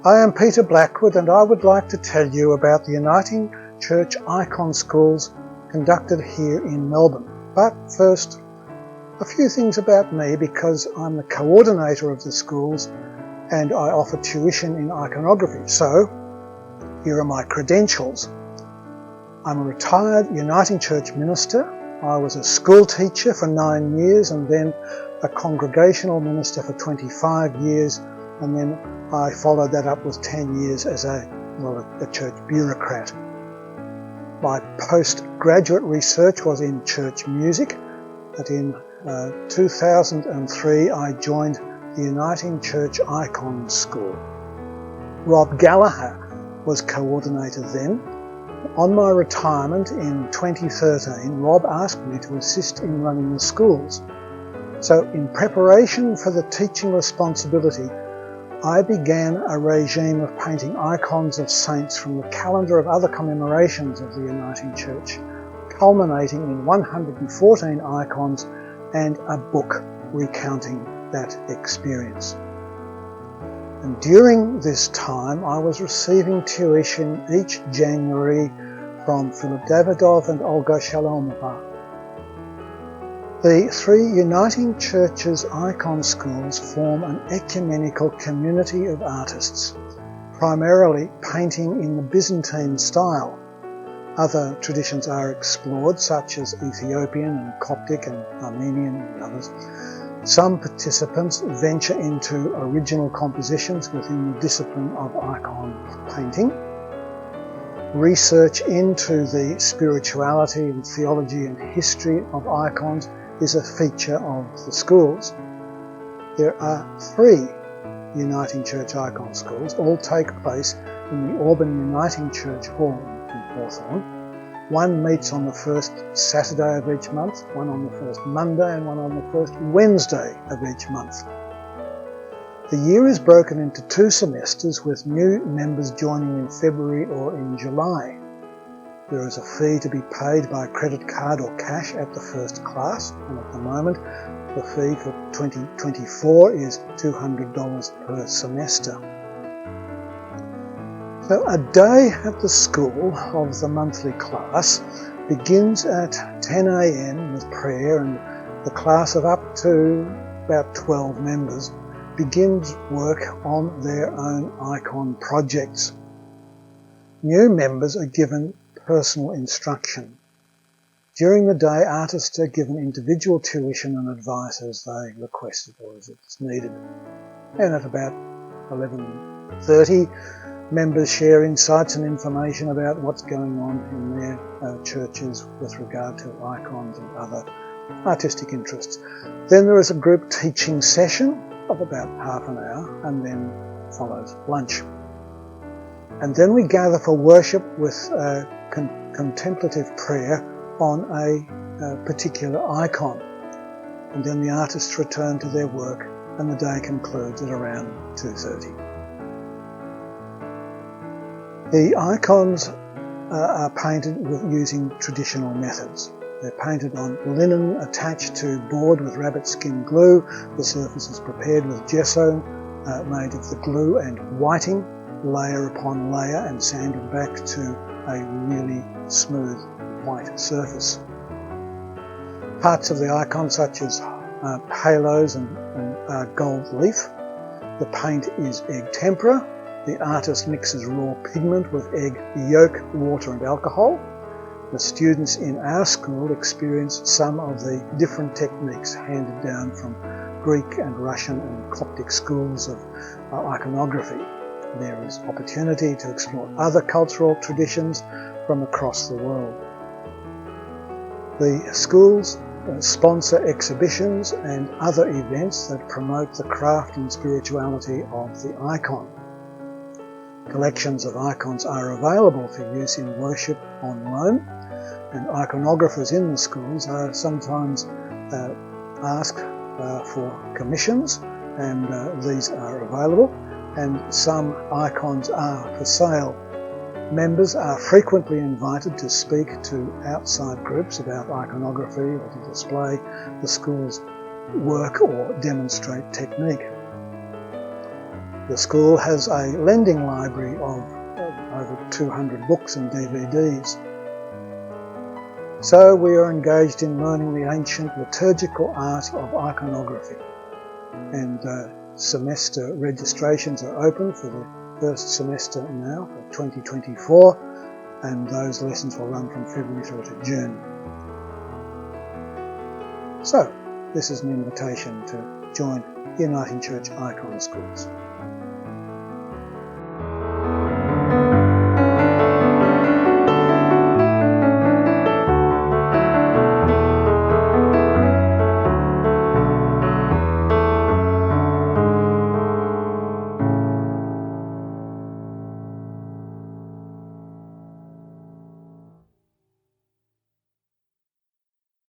I am Peter Blackwood, and I would like to tell you about the Uniting Church Icon Schools conducted here in Melbourne. But first, a few things about me, because I'm the coordinator of the schools and I offer tuition in iconography. So here are my credentials. I'm a retired Uniting Church minister. I was a school teacher for 9 years and then a congregational minister for 25 years, and then I followed that up with 10 years as a church bureaucrat. My postgraduate research was in church music, but in 2003 I joined the Uniting Church Icon School. Rob Gallagher was coordinator then. On my retirement in 2013, Rob asked me to assist in running the schools. So in preparation for the teaching responsibility, I began a regime of painting icons of saints from the calendar of other commemorations of the Uniting Church, culminating in 114 icons and a book recounting that experience. And during this time, I was receiving tuition each January from Philip Davidov and Olga Shalomova. The three Uniting Churches Icon Schools form an ecumenical community of artists, primarily painting in the Byzantine style. Other traditions are explored, such as Ethiopian and Coptic and Armenian and others. Some participants venture into original compositions within the discipline of icon painting. Research into the spirituality and theology and history of icons is a feature of the schools. There are 3 Uniting Church Icon Schools. All take place in the Auburn Uniting Church Hall in Hawthorn. One meets on the first Saturday of each month, one on the first Monday, and one on the first Wednesday of each month. The year is broken into 2 semesters, with new members joining in February or in July. There is a fee to be paid by credit card or cash at the first class, and at the moment the fee for 2024 is $200 per semester. So a day at the school of the monthly class begins at 10 a.m. with prayer, and the class of up to about 12 members begins work on their own icon projects. New members are given personal instruction. During the day, artists are given individual tuition and advice as they requested or as it's needed. And at about 11:30, members share insights and information about what's going on in their churches with regard to icons and other artistic interests. Then there is a group teaching session of about half an hour, and then follows lunch. And then we gather for worship with contemplative prayer on a particular icon. And then the artists return to their work, and the day concludes at around 2:30. The icons are painted using traditional methods. They're painted on linen attached to board with rabbit skin glue. The surface is prepared with gesso made of the glue and whiting, layer upon layer, and sanded back to a really smooth white surface. Parts of the icon, such as halos and gold leaf. The paint is egg tempera. The artist mixes raw pigment with egg yolk, water and alcohol. The students in our school experience some of the different techniques handed down from Greek and Russian and Coptic schools of iconography. There is opportunity to explore other cultural traditions from across the world. The schools sponsor exhibitions and other events that promote the craft and spirituality of the icon. Collections of icons are available for use in worship on loan, and iconographers in the schools are sometimes asked for commissions, and these are available, and some icons are for sale. Members are frequently invited to speak to outside groups about iconography or to display the school's work or demonstrate technique. The school has a lending library of over 200 books and DVDs. So we are engaged in learning the ancient liturgical art of iconography, and semester registrations are open for the first semester now, for 2024, and those lessons will run from February through to June. So, this is an invitation to join Uniting Church Icon Schools.